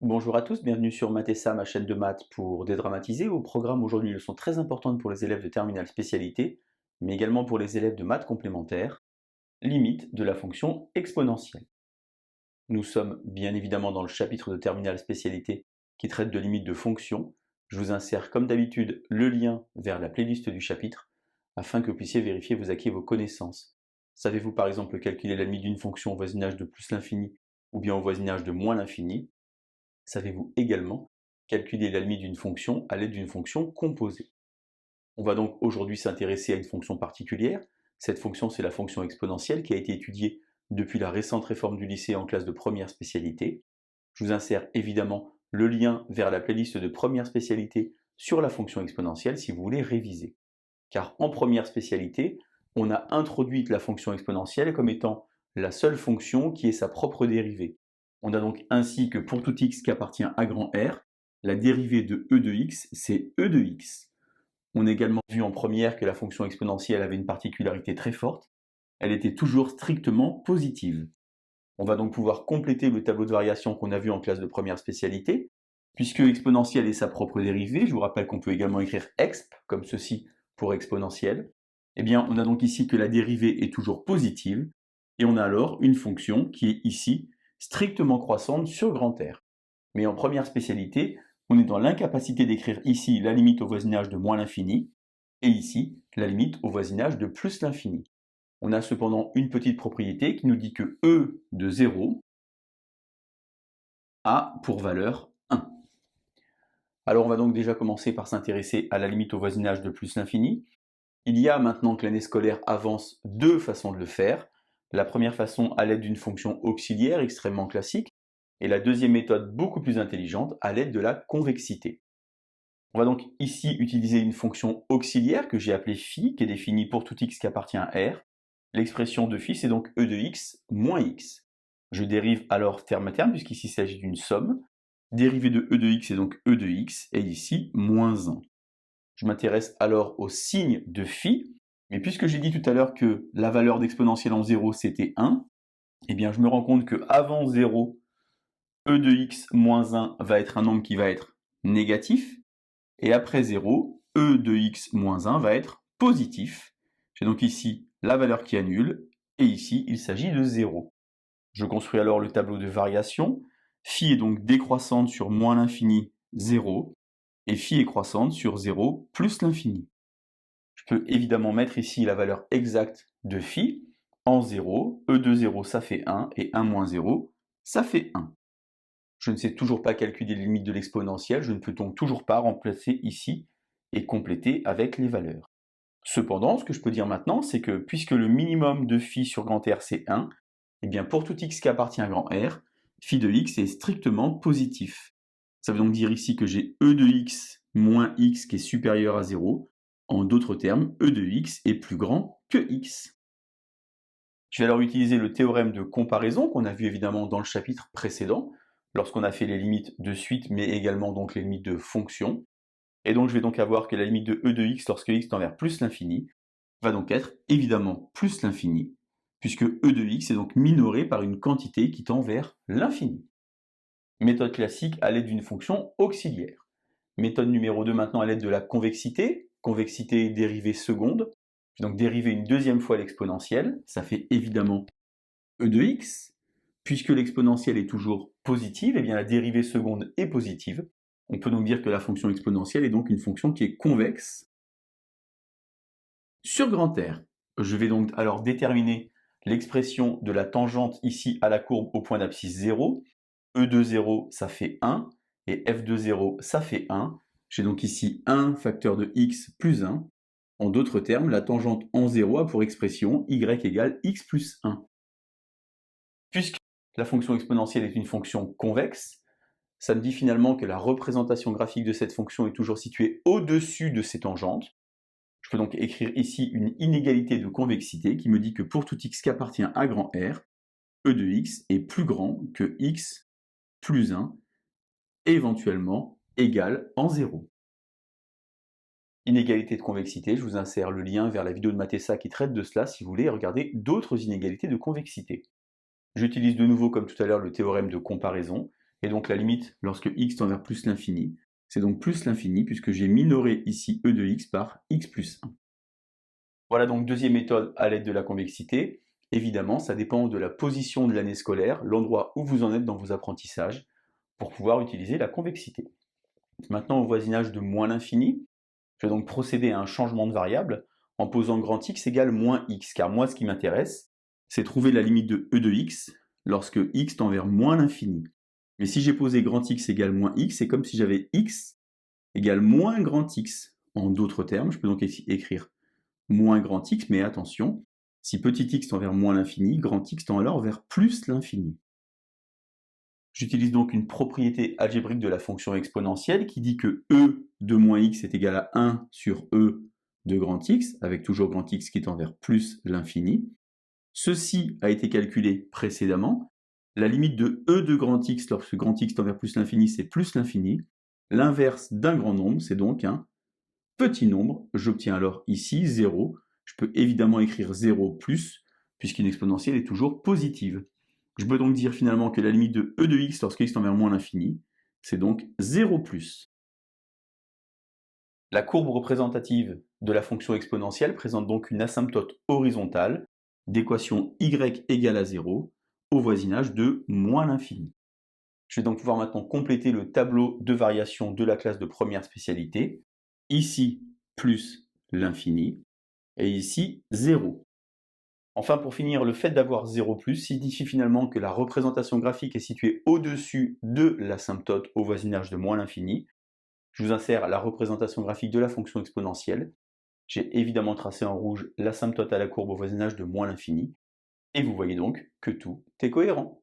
Bonjour à tous, bienvenue sur Mathessa, ma chaîne de maths pour dédramatiser. Au programme aujourd'hui, une leçon très importante pour les élèves de terminale spécialité, mais également pour les élèves de maths complémentaires, limite de la fonction exponentielle. Nous sommes bien évidemment dans le chapitre de terminale spécialité qui traite de limites de fonctions. Je vous insère comme d'habitude le lien vers la playlist du chapitre afin que vous puissiez vérifier vos acquis et vos connaissances. Savez-vous par exemple calculer la limite d'une fonction au voisinage de plus l'infini ou bien au voisinage de moins l'infini? Savez-vous également calculer la limite d'une fonction à l'aide d'une fonction composée? On va donc aujourd'hui s'intéresser à une fonction particulière. Cette fonction, c'est la fonction exponentielle qui a été étudiée depuis la récente réforme du lycée en classe de première spécialité. Je vous insère évidemment le lien vers la playlist de première spécialité sur la fonction exponentielle si vous voulez réviser. Car en première spécialité, on a introduit la fonction exponentielle comme étant la seule fonction qui ait sa propre dérivée. On a donc ainsi que pour tout x qui appartient à grand R, la dérivée de e de x, c'est e de x. On a également vu en première que la fonction exponentielle avait une particularité très forte, elle était toujours strictement positive. On va donc pouvoir compléter le tableau de variation qu'on a vu en classe de première spécialité, puisque exponentielle est sa propre dérivée. Je vous rappelle qu'on peut également écrire exp, comme ceci, pour exponentielle. Eh bien, on a donc ici que la dérivée est toujours positive, et on a alors une fonction qui est ici strictement croissante sur grand R. Mais en première spécialité, on est dans l'incapacité d'écrire ici la limite au voisinage de moins l'infini, et ici la limite au voisinage de plus l'infini. On a cependant une petite propriété qui nous dit que e de 0 a pour valeur 1. Alors on va donc déjà commencer par s'intéresser à la limite au voisinage de plus l'infini. Il y a maintenant que l'année scolaire avance deux façons de le faire. La première façon à l'aide d'une fonction auxiliaire extrêmement classique, et la deuxième méthode beaucoup plus intelligente à l'aide de la convexité. On va donc ici utiliser une fonction auxiliaire que j'ai appelée phi, qui est définie pour tout x qui appartient à R. L'expression de phi, c'est donc e de x moins x. Je dérive alors terme à terme, puisqu'ici il s'agit d'une somme. Dérivée de e de x est donc e de x, et ici moins 1. Je m'intéresse alors au signe de phi, mais puisque j'ai dit tout à l'heure que la valeur d'exponentielle en 0 c'était 1, eh bien je me rends compte que avant 0, e de x moins 1 va être un nombre qui va être négatif, et après 0, e de x moins 1 va être positif. J'ai donc ici la valeur qui annule, et ici il s'agit de 0. Je construis alors le tableau de variation. Phi est donc décroissante sur moins l'infini, 0, et phi est croissante sur 0 plus l'infini. Je peux évidemment mettre ici la valeur exacte de phi en 0, e de 0 ça fait 1, et 1 moins 0, ça fait 1. Je ne sais toujours pas calculer les limites de l'exponentielle, je ne peux donc toujours pas remplacer ici et compléter avec les valeurs. Cependant, ce que je peux dire maintenant, c'est que puisque le minimum de phi sur grand R c'est 1, eh bien pour tout x qui appartient à grand R, phi de x est strictement positif. Ça veut donc dire ici que j'ai e de x moins x qui est supérieur à 0. En d'autres termes, e de x est plus grand que x. Je vais alors utiliser le théorème de comparaison qu'on a vu évidemment dans le chapitre précédent, lorsqu'on a fait les limites de suite, mais également donc les limites de fonction. Et donc je vais donc avoir que la limite de e de x lorsque x tend vers plus l'infini va donc être évidemment plus l'infini, puisque e de x est donc minoré par une quantité qui tend vers l'infini. Méthode classique à l'aide d'une fonction auxiliaire. Méthode numéro 2 maintenant à l'aide de la convexité, convexité dérivée seconde. Je vais donc dériver une deuxième fois l'exponentielle, ça fait évidemment e de x. Puisque l'exponentielle est toujours positive, et bien la dérivée seconde est positive. On peut donc dire que la fonction exponentielle est donc une fonction qui est convexe sur grand R. Je vais donc alors déterminer l'expression de la tangente ici à la courbe au point d'abscisse 0. E de 0, ça fait 1, et f de 0, ça fait 1. J'ai donc ici 1 facteur de x plus 1. En d'autres termes, la tangente en 0 a pour expression y égale x plus 1. Puisque la fonction exponentielle est une fonction convexe, ça me dit finalement que la représentation graphique de cette fonction est toujours située au-dessus de ses tangentes. Je peux donc écrire ici une inégalité de convexité qui me dit que pour tout x qui appartient à grand R, e de x est plus grand que x plus 1, éventuellement égal en 0. Inégalité de convexité, je vous insère le lien vers la vidéo de Mathessa qui traite de cela si vous voulez regarder d'autres inégalités de convexité. J'utilise de nouveau, comme tout à l'heure, le théorème de comparaison. Et donc la limite, lorsque x tend vers plus l'infini, c'est donc plus l'infini, puisque j'ai minoré ici e de x par x plus 1. Voilà donc deuxième méthode à l'aide de la convexité. Évidemment, ça dépend de la position de l'année scolaire, l'endroit où vous en êtes dans vos apprentissages, pour pouvoir utiliser la convexité. Maintenant, au voisinage de moins l'infini, je vais donc procéder à un changement de variable en posant grand X égale moins X, car moi, ce qui m'intéresse, c'est trouver la limite de e de x lorsque x tend vers moins l'infini. Mais si j'ai posé grand X égale moins X, c'est comme si j'avais x égale moins grand X. En d'autres termes, je peux donc écrire moins grand X, mais attention, si petit x tend vers moins l'infini, grand X tend alors vers plus l'infini. J'utilise donc une propriété algébrique de la fonction exponentielle qui dit que e de moins x est égal à 1 sur e de grand X, avec toujours grand X qui tend vers plus l'infini. Ceci a été calculé précédemment. La limite de e de grand X lorsque grand X tend vers plus l'infini, c'est plus l'infini. L'inverse d'un grand nombre, c'est donc un petit nombre. J'obtiens alors ici 0. Je peux évidemment écrire 0 plus, puisqu'une exponentielle est toujours positive. Je peux donc dire finalement que la limite de e de x lorsque x tend vers moins l'infini, c'est donc 0 plus. La courbe représentative de la fonction exponentielle présente donc une asymptote horizontale d'équation y égale à 0 au voisinage de moins l'infini. Je vais donc pouvoir maintenant compléter le tableau de variation de la classe de première spécialité. Ici, plus l'infini, et ici, 0. Enfin, pour finir, le fait d'avoir 0 signifie finalement que la représentation graphique est située au-dessus de l'asymptote au voisinage de moins l'infini. Je vous insère la représentation graphique de la fonction exponentielle. J'ai évidemment tracé en rouge l'asymptote à la courbe au voisinage de moins l'infini. Et vous voyez donc que tout est cohérent.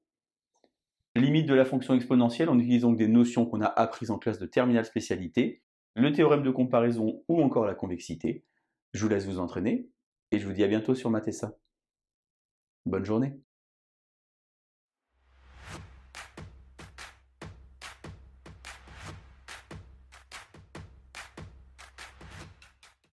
Limite de la fonction exponentielle, on utilise donc des notions qu'on a apprises en classe de terminale spécialité, le théorème de comparaison ou encore la convexité. Je vous laisse vous entraîner et je vous dis à bientôt sur Mathessa. Bonne journée.